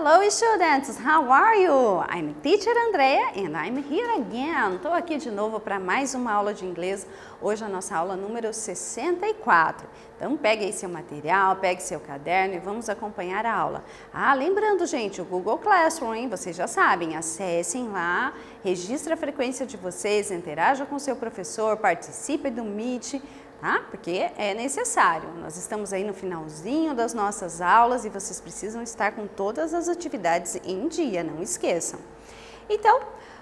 Hello students, how are you? I'm teacher Andrea and I'm here again. Estou aqui de novo para mais uma aula de inglês. Hoje a nossa aula número 64. Então pegue aí seu material, pegue seu caderno e vamos acompanhar a aula. Lembrando gente, o Google Classroom, hein? Vocês já sabem, acessem lá, registre a frequência de vocês, interaja com o seu professor, participe do Meet. Porque é necessário. Nós estamos aí no finalzinho das nossas aulas e vocês precisam estar com todas as atividades em dia, não esqueçam. Então,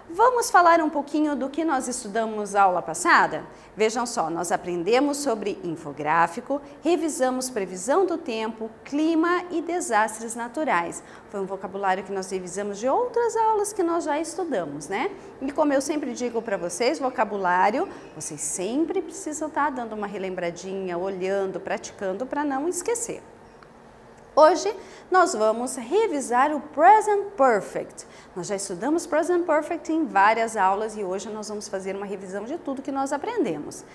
vamos falar um pouquinho do que nós estudamos na aula passada? Vejam só, nós aprendemos sobre infográfico, revisamos previsão do tempo, clima e desastres naturais. Foi um vocabulário que nós revisamos de outras aulas que nós já estudamos, né? E como eu sempre digo para vocês, vocabulário, vocês sempre precisam estar dando uma relembradinha, olhando, praticando para não esquecer. Hoje nós vamos revisar o Present Perfect. Nós já estudamos Present Perfect em várias aulas e hoje nós vamos fazer uma revisão de tudo que nós aprendemos.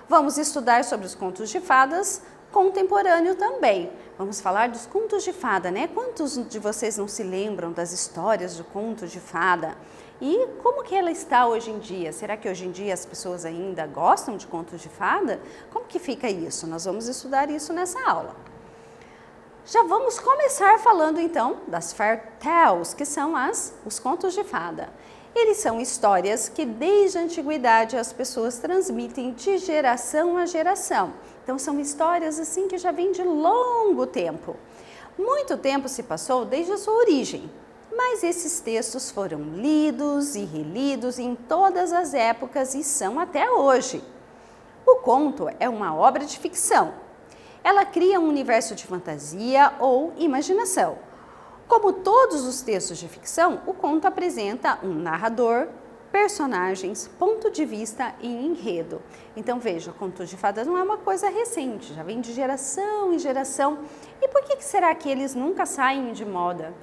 Vamos estudar sobre os contos de fadas contemporâneo também. Vamos falar dos contos de fada, né? Quantos de vocês não se lembram das histórias de contos de fada? E como que ela está hoje em dia? Será que hoje em dia as pessoas ainda gostam de contos de fada? Como que fica isso? Nós vamos estudar isso nessa aula. Já vamos começar falando então das Fairy Tales, que são os contos de fada. Eles são histórias que desde a antiguidade as pessoas transmitem de geração a geração. Então são histórias assim que já vêm de longo tempo. Muito tempo se passou desde a sua origem, mas esses textos foram lidos e relidos em todas as épocas e são até hoje. O conto é uma obra de ficção. Ela cria um universo de fantasia ou imaginação. Como todos os textos de ficção, o conto apresenta um narrador, personagens, ponto de vista e enredo. Então veja, o conto de fadas não é uma coisa recente, já vem de geração em geração. E por que será que eles nunca saem de moda?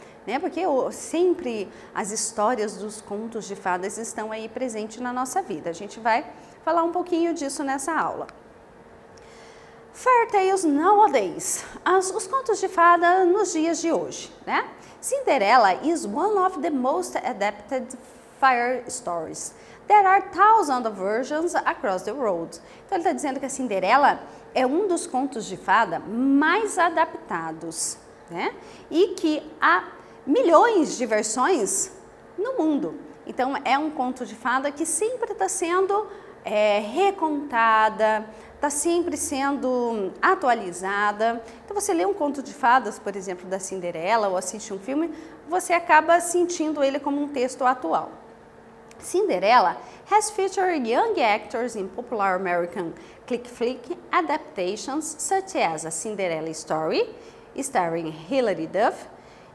Porque sempre as histórias dos contos de fadas estão aí presentes na nossa vida. A gente vai falar um pouquinho disso nessa aula. Fairy Tales nowadays, os contos de fada nos dias de hoje, né? Cinderella is one of the most adapted fairy stories. There are thousands of versions across the world. Então ele está dizendo que a Cinderela é um dos contos de fada mais adaptados, né? E que há milhões de versões no mundo. Então é um conto de fada que sempre está sendo recontada, está sempre sendo atualizada. Então você lê um conto de fadas, por exemplo, da Cinderela ou assiste um filme, você acaba sentindo ele como um texto atual. Cinderella has featured young actors in popular American click flick adaptations such as A Cinderella Story, starring Hilary Duff,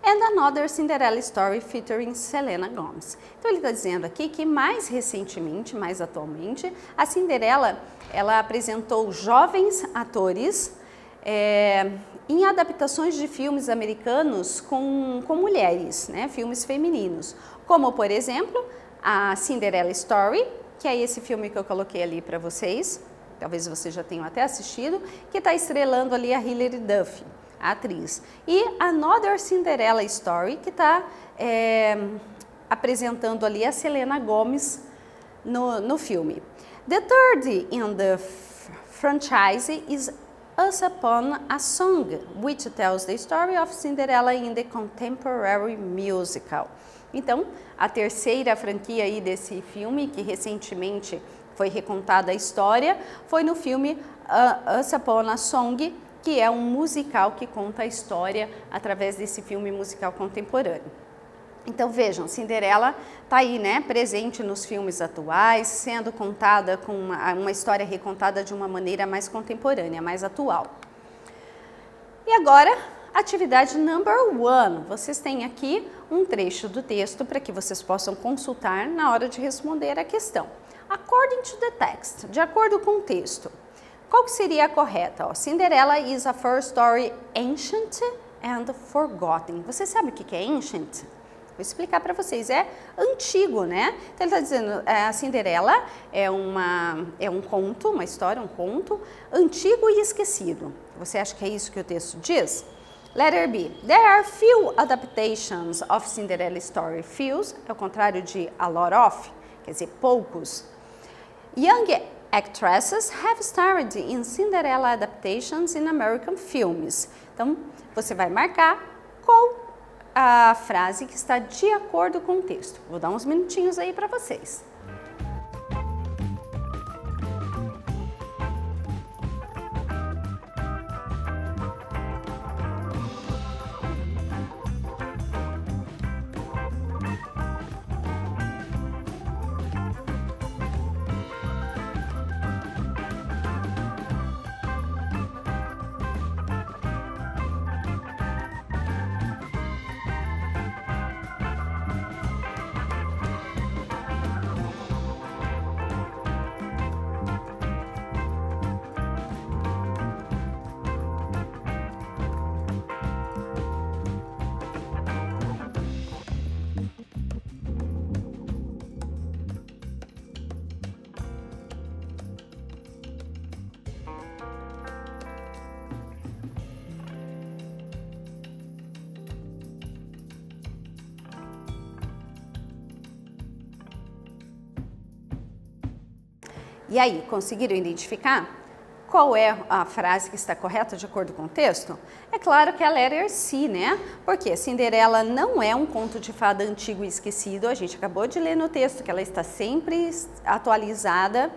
and Another Cinderella Story featuring Selena Gomez. Então ele está dizendo aqui que mais recentemente, mais atualmente, a Cinderela ela apresentou jovens atores em adaptações de filmes americanos com mulheres, né, filmes femininos, como por exemplo a Cinderella Story, que é esse filme que eu coloquei ali para vocês, talvez vocês já tenham até assistido, que está estrelando ali a Hilary Duff, a atriz, e Another Cinderella Story, que está apresentando ali a Selena Gomez no filme. The third in the franchise is Once Upon a Song, which tells the story of Cinderella in the contemporary musical. Então, a terceira franquia aí desse filme, que recentemente foi recontada a história, foi no filme Once Upon a Song, que é um musical que conta a história através desse filme musical contemporâneo. Então vejam, Cinderela está aí, né, presente nos filmes atuais, sendo contada com uma história recontada de uma maneira mais contemporânea, mais atual. E agora, atividade number 1. Vocês têm aqui um trecho do texto para que vocês possam consultar na hora de responder a questão. According to the text, de acordo com o texto. Qual que seria a correta? Cinderella is a fairy story ancient and forgotten. Você sabe o que é ancient? Vou explicar para vocês. É antigo, né? Então ele está dizendo, a Cinderela é um conto, uma história, um conto antigo e esquecido. Você acha que é isso que o texto diz? Letter B. There are few adaptations of Cinderella story. Fews é o contrário de a lot of, quer dizer, poucos. Young actresses have starred in Cinderella adaptations in American films. Então, você vai marcar qual a frase que está de acordo com o texto. Vou dar uns minutinhos aí para vocês. E aí, conseguiram identificar qual é a frase que está correta de acordo com o texto? É claro que é a letter C, né? Porque Cinderela não é um conto de fada antigo e esquecido. A gente acabou de ler no texto que ela está sempre atualizada.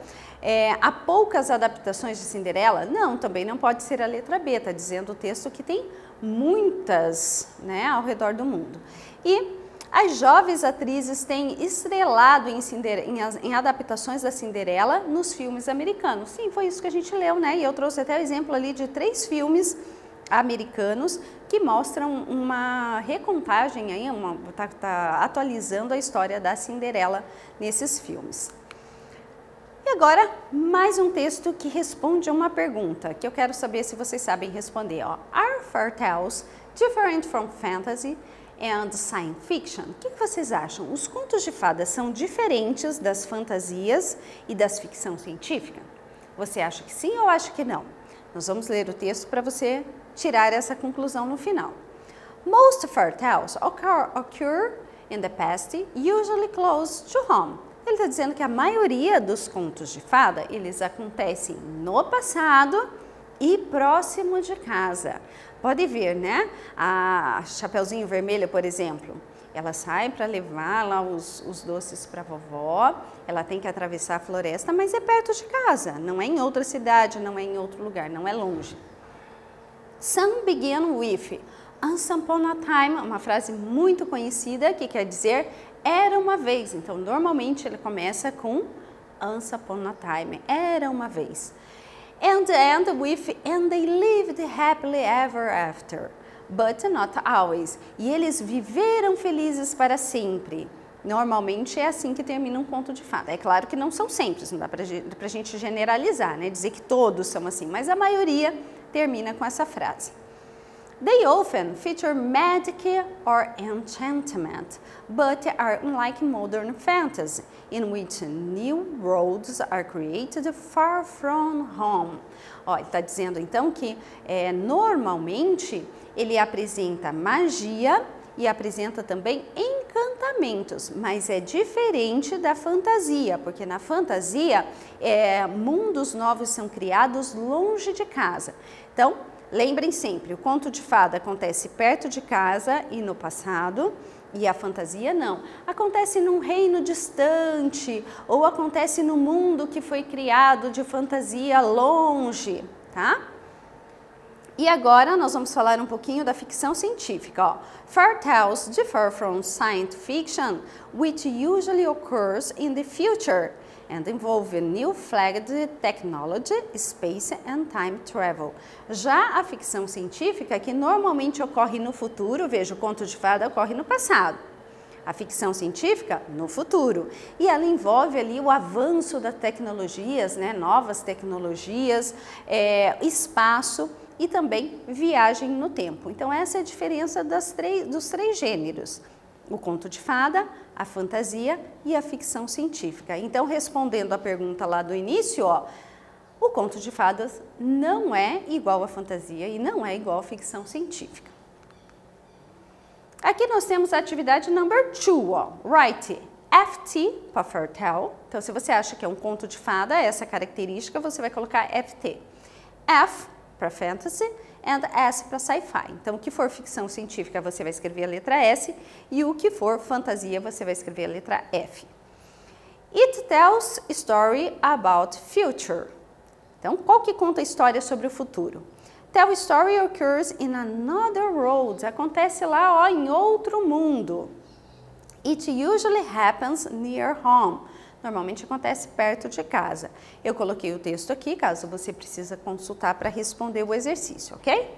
Há poucas adaptações de Cinderela? Não, também não pode ser a letra B. Está dizendo o texto que tem muitas, né, ao redor do mundo. E as jovens atrizes têm estrelado em adaptações da Cinderela nos filmes americanos. Sim, foi isso que a gente leu, né? E eu trouxe até o exemplo ali de 3 filmes americanos que mostram uma recontagem, aí, tá atualizando a história da Cinderela nesses filmes. E agora, mais um texto que responde a uma pergunta, que eu quero saber se vocês sabem responder. Ó. Are fairy tales different from fantasy and science fiction? O que vocês acham? Os contos de fadas são diferentes das fantasias e das ficção científica? Você acha que sim ou acha que não? Nós vamos ler o texto para você tirar essa conclusão no final. Most fairy tales occur in the past, usually close to home. Ele está dizendo que a maioria dos contos de fada, eles acontecem no passado e próximo de casa. Pode ver, né? A Chapeuzinho Vermelho, por exemplo, ela sai para levar lá os doces para a vovó, ela tem que atravessar a floresta, mas é perto de casa, não é em outra cidade, não é em outro lugar, não é longe. Some begin with once upon a time, uma frase muito conhecida que quer dizer era uma vez. Então, normalmente ele começa com once upon a time, era uma vez. And end with and they lived happily ever after, but not always. E eles viveram felizes para sempre. Normalmente é assim que termina um conto de fada. É claro que não são sempre, não dá pra gente generalizar, né? Dizer que todos são assim, mas a maioria termina com essa frase. They often feature magic or enchantment, but are unlike modern fantasy, in which new worlds are created far from home. Ó, ele está dizendo então que normalmente ele apresenta magia e apresenta também encantamentos, mas é diferente da fantasia, porque na fantasia mundos novos são criados longe de casa. Então, lembrem sempre, o conto de fada acontece perto de casa e no passado, e a fantasia não. Acontece num reino distante, ou acontece no mundo que foi criado de fantasia longe, tá? E agora nós vamos falar um pouquinho da ficção científica. Ó. Fairy tales differ from science fiction, which usually occurs in the future and involve new-flagged technology, space and time travel. Já a ficção científica, que normalmente ocorre no futuro, veja, o conto de fada ocorre no passado. A ficção científica, no futuro. E ela envolve ali o avanço das tecnologias, né, novas tecnologias, espaço e também viagem no tempo. Então, essa é a diferença dos três gêneros. O conto de fada, a fantasia e a ficção científica. Então, respondendo à pergunta lá do início, ó, o conto de fadas não é igual à fantasia e não é igual à ficção científica. Aqui nós temos a atividade number 2, ó. Write FT para fairy tale. Então, se você acha que é um conto de fada, essa característica, você vai colocar FT. F para fantasy and S para sci-fi. Então, o que for ficção científica, você vai escrever a letra S, e o que for fantasia, você vai escrever a letra F. It tells story about future. Então, qual que conta a história sobre o futuro? Tell story occurs in another world. Acontece lá, ó, em outro mundo. It usually happens near home. Normalmente acontece perto de casa. Eu coloquei o texto aqui, caso você precise consultar para responder o exercício, ok?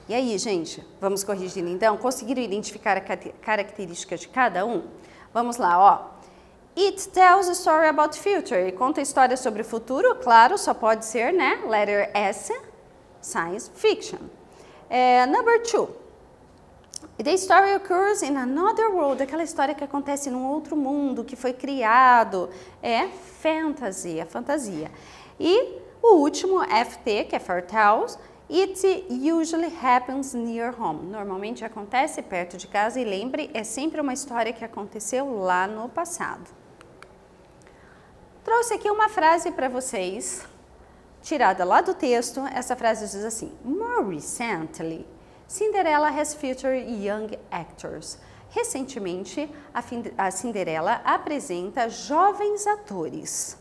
E aí, gente, vamos corrigir então? Conseguiram identificar a característica de cada um? Vamos lá, ó. It tells a story about future. Conta a história sobre o futuro, claro, só pode ser, né? Letter S, science fiction. Number 2. The story occurs in another world. Aquela história que acontece num outro mundo, que foi criado. É fantasy, é fantasia. E o último, FT, que é fairy tales. It usually happens near home. Normalmente acontece perto de casa e lembre, é sempre uma história que aconteceu lá no passado. Trouxe aqui uma frase para vocês, tirada lá do texto. Essa frase diz assim: More recently, Cinderella has featured young actors. Recentemente, a Cinderela apresenta jovens atores.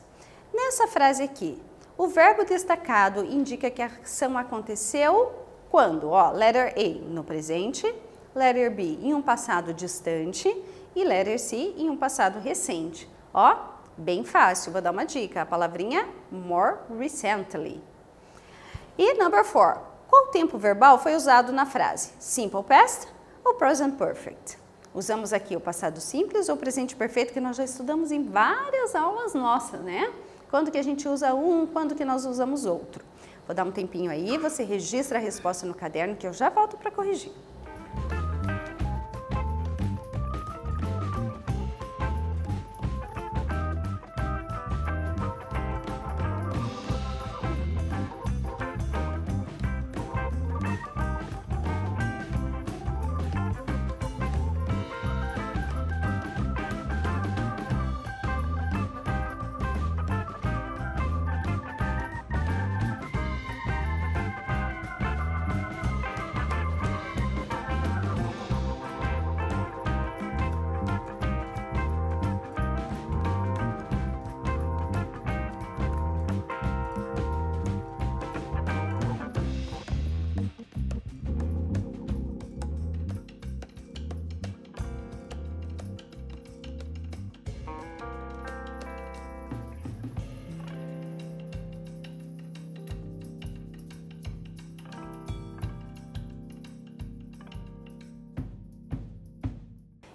Nessa frase aqui, o verbo destacado indica que a ação aconteceu quando? Ó, letter A, no presente, letter B, em um passado distante e letter C, em um passado recente. Ó, bem fácil, vou dar uma dica, a palavrinha more recently. E number 4, qual tempo verbal foi usado na frase? Simple past ou present perfect? Usamos aqui o passado simples ou presente perfeito, que nós já estudamos em várias aulas nossas, né? Quando que a gente usa um, quando que nós usamos outro. Vou dar um tempinho aí, você registra a resposta no caderno que eu já volto para corrigir.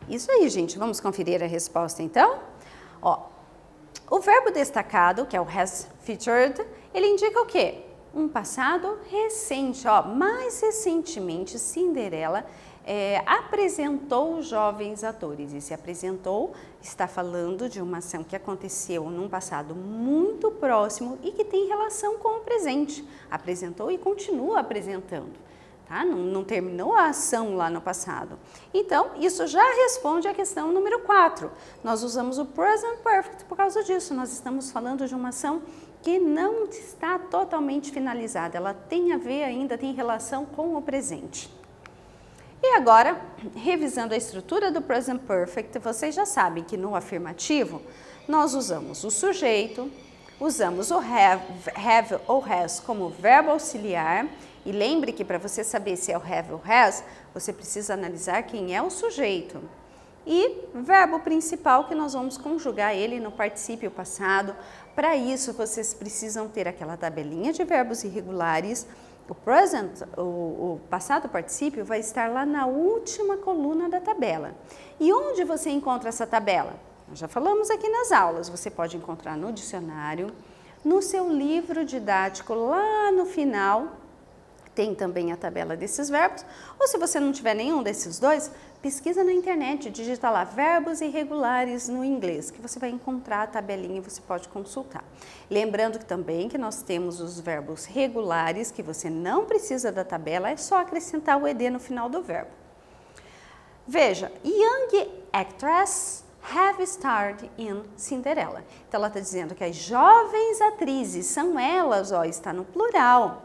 Isso aí, gente. Vamos conferir a resposta, então? Ó, o verbo destacado, que é o has featured, ele indica o quê? Um passado recente. Ó, mais recentemente, Cinderela apresentou jovens atores. E se apresentou, está falando de uma ação que aconteceu num passado muito próximo e que tem relação com o presente. Apresentou e continua apresentando. Tá? Não terminou a ação lá no passado. Então, isso já responde à questão número 4. Nós usamos o present perfect por causa disso. Nós estamos falando de uma ação que não está totalmente finalizada. Ela tem a ver ainda, tem relação com o presente. E agora, revisando a estrutura do Present Perfect, vocês já sabem que no afirmativo nós usamos o sujeito, usamos o have ou has como verbo auxiliar. E lembre que para você saber se é o have ou has, você precisa analisar quem é o sujeito. E verbo principal, que nós vamos conjugar ele no particípio passado. Para isso, vocês precisam ter aquela tabelinha de verbos irregulares. O passado particípio vai estar lá na última coluna da tabela. E onde você encontra essa tabela? Nós já falamos aqui nas aulas. Você pode encontrar no dicionário, no seu livro didático, lá no final. Tem também a tabela desses verbos, ou se você não tiver nenhum desses dois, pesquisa na internet, digita lá verbos irregulares no inglês, que você vai encontrar a tabelinha e você pode consultar. Lembrando que também que nós temos os verbos regulares, que você não precisa da tabela, é só acrescentar o ed no final do verbo. Veja, young actress have starred in Cinderella. Então ela está dizendo que as jovens atrizes, são elas, ó, está no plural.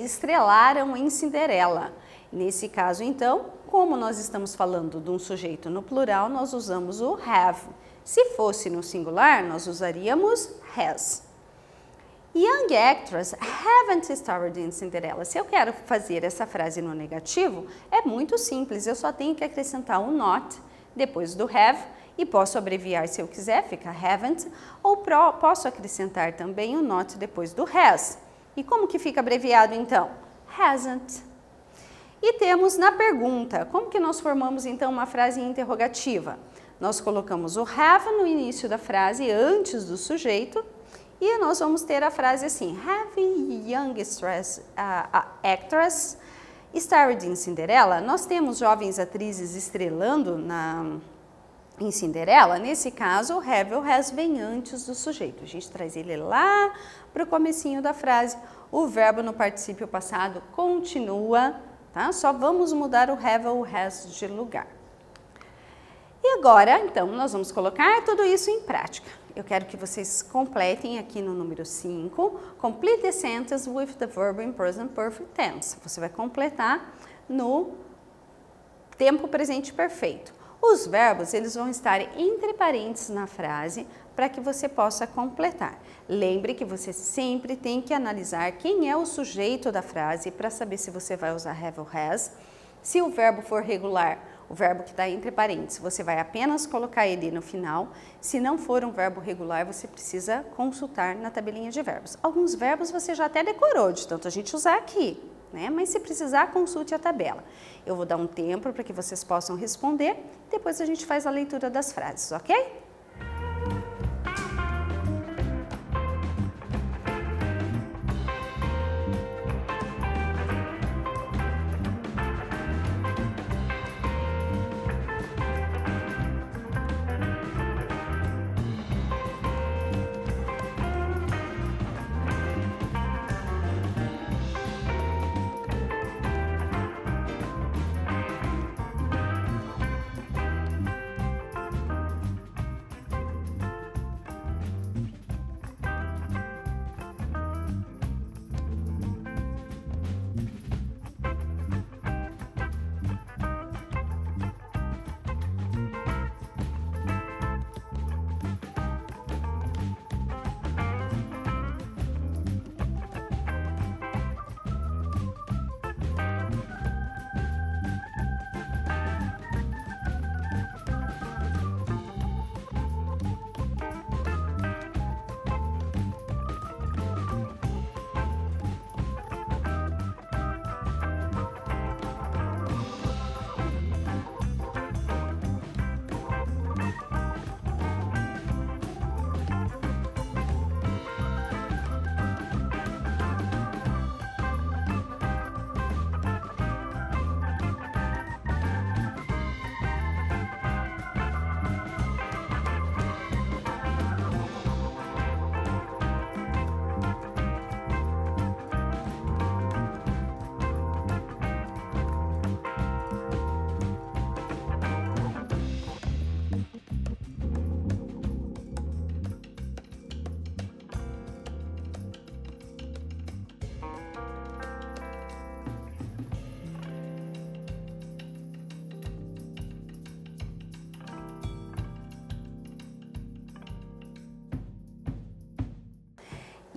Estrelaram em Cinderela. Nesse caso, então, como nós estamos falando de um sujeito no plural, nós usamos o have. Se fosse no singular, nós usaríamos has. Young actress haven't starred in Cinderella. Se eu quero fazer essa frase no negativo, é muito simples. Eu só tenho que acrescentar o not depois do have e posso abreviar se eu quiser, fica haven't, ou posso acrescentar também o not depois do has. E como que fica abreviado então? Hasn't. E temos na pergunta, como que nós formamos então uma frase interrogativa? Nós colocamos o have no início da frase, antes do sujeito, e nós vamos ter a frase assim, have young actress starred in Cinderella? Nós temos jovens atrizes estrelando em Cinderela. Nesse caso, o have ou has vem antes do sujeito. A gente traz ele lá para o comecinho da frase. O verbo no particípio passado continua, tá? Só vamos mudar o have ou has de lugar. E agora, então, nós vamos colocar tudo isso em prática. Eu quero que vocês completem aqui no número 5, complete the sentence with the verb in present perfect tense. Você vai completar no tempo presente perfeito. Os verbos, eles vão estar entre parênteses na frase para que você possa completar. Lembre que você sempre tem que analisar quem é o sujeito da frase para saber se você vai usar have ou has. Se o verbo for regular, o verbo que está entre parênteses, você vai apenas colocar ele no final. Se não for um verbo regular, você precisa consultar na tabelinha de verbos. Alguns verbos você já até decorou, de tanto a gente usar aqui, né? Mas se precisar, consulte a tabela. Eu vou dar um tempo para que vocês possam responder, depois a gente faz a leitura das frases, ok?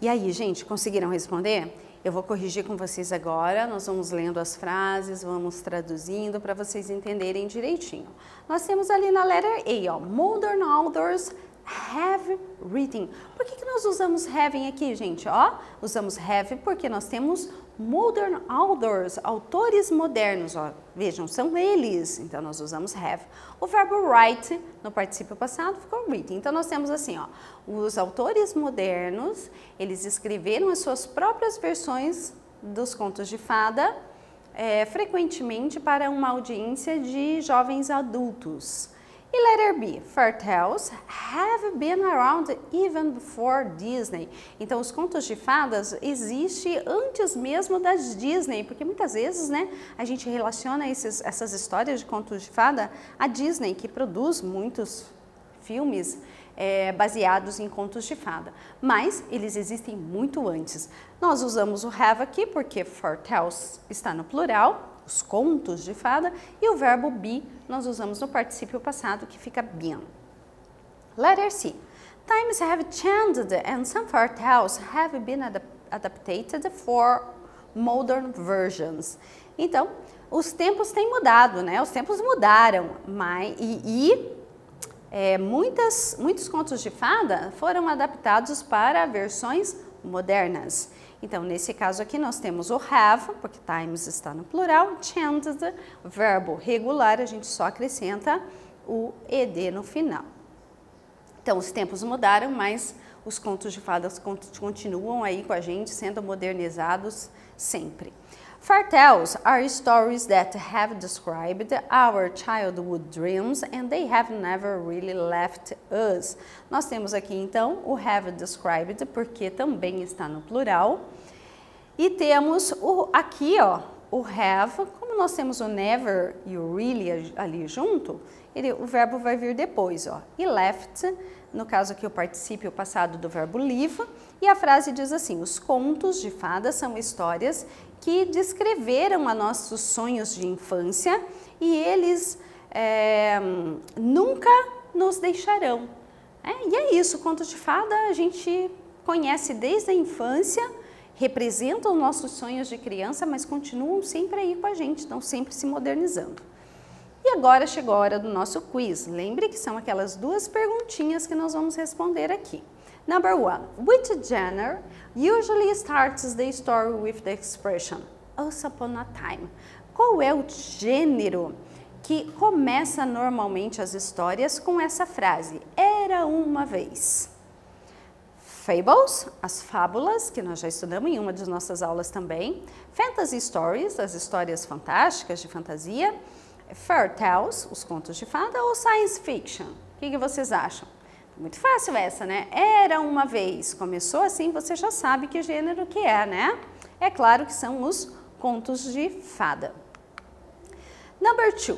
E aí, gente, conseguiram responder? Eu vou corrigir com vocês agora, nós vamos lendo as frases, vamos traduzindo para vocês entenderem direitinho. Nós temos ali na letra A, ó, Modern authors have written. Por que nós usamos having aqui, gente? Ó, usamos have porque nós temos modern authors, autores modernos, ó. Vejam, são eles, então nós usamos have. O verbo write, no particípio passado, ficou written. Então nós temos assim, ó, os autores modernos, eles escreveram as suas próprias versões dos contos de fada, frequentemente para uma audiência de jovens adultos. E letter B, fairy tales have been around even before Disney. Então, os contos de fadas existem antes mesmo das Disney, porque muitas vezes, né, a gente relaciona essas histórias de contos de fada à Disney, que produz muitos filmes baseados em contos de fada. Mas eles existem muito antes. Nós usamos o have aqui porque fairy tales está no plural, os contos de fada, e o verbo be nós usamos no particípio passado, que fica been. Letter C. Times have changed and some fairy tales have been adapted for modern versions. Então, os tempos têm mudado, né? Os tempos mudaram, mas muitos contos de fada foram adaptados para versões modernas. Então, nesse caso aqui, nós temos o have, porque times está no plural, changed, verbo regular, a gente só acrescenta o ed no final. Então, os tempos mudaram, mas os contos de fadas continuam aí com a gente, sendo modernizados sempre. Fairy tales are stories that have described our childhood dreams and they have never really left us. Nós temos aqui então o have described porque também está no plural. E temos aqui, ó, o have, como nós temos o never e o really ali junto, o verbo vai vir depois, ó. E left, no caso aqui o particípio passado do verbo leave, e a frase diz assim: os contos de fadas são histórias que descreveram a nossos sonhos de infância e eles nunca nos deixarão. E é isso, contos de fada a gente conhece desde a infância, representam nossos sonhos de criança, mas continuam sempre aí com a gente, estão sempre se modernizando. E agora chegou a hora do nosso quiz. Lembre que são aquelas duas perguntinhas que nós vamos responder aqui. Number 1. Which genre usually starts the story with the expression Once upon a time? Qual é o gênero que começa normalmente as histórias com essa frase? Era uma vez. Fables, as fábulas, que nós já estudamos em uma de nossas aulas também. Fantasy stories, as histórias fantásticas de fantasia. Fairy tales, os contos de fada, ou science fiction? O que vocês acham? Muito fácil essa, né? Era uma vez. Começou assim, você já sabe que gênero que é, né? É claro que são os contos de fada. Number 2.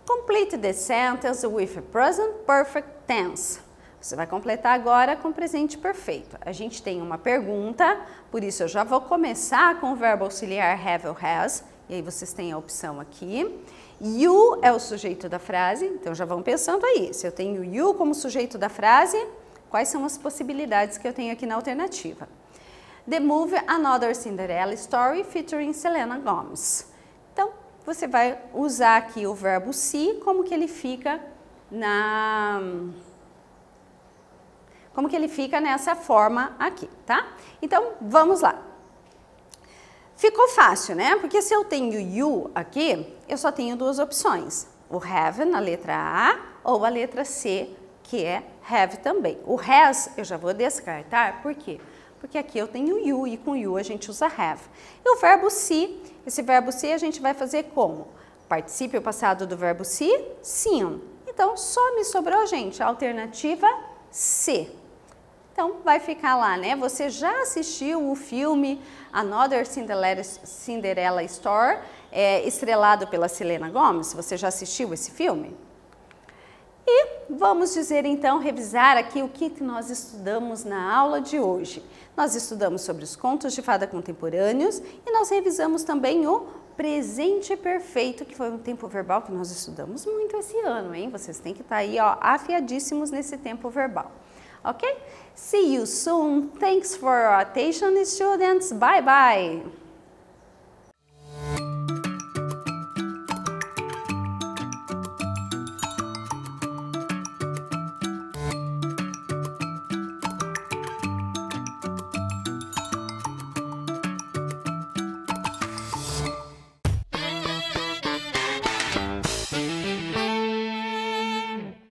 Complete the sentence with present perfect tense. Você vai completar agora com presente perfeito. A gente tem uma pergunta, por isso eu já vou começar com o verbo auxiliar have ou has, e aí vocês têm a opção aqui. You é o sujeito da frase, então já vão pensando aí. Se eu tenho you como sujeito da frase, quais são as possibilidades que eu tenho aqui na alternativa? The movie Another Cinderella Story featuring Selena Gomez. Então, você vai usar aqui o verbo see, como que ele fica nessa forma aqui, tá? Então, vamos lá. Ficou fácil, né? Porque se eu tenho you aqui, eu só tenho duas opções. O have na letra A ou a letra C, que é have também. O has eu já vou descartar, por quê? Porque aqui eu tenho you e com you a gente usa have. E o verbo see, esse verbo see a gente vai fazer como? Particípio passado do verbo see, sim. Então, só me sobrou, gente, a alternativa C. Então, vai ficar lá, né? Você já assistiu o filme Another Cinderella Story, estrelado pela Selena Gomez? Você já assistiu esse filme? E vamos dizer então, revisar aqui o que nós estudamos na aula de hoje. Nós estudamos sobre os contos de fada contemporâneos e nós revisamos também o presente perfeito, que foi um tempo verbal que nós estudamos muito esse ano, hein? Vocês têm que estar aí, ó, afiadíssimos nesse tempo verbal. ok? See you soon. Thanks for your attention, students. Bye bye.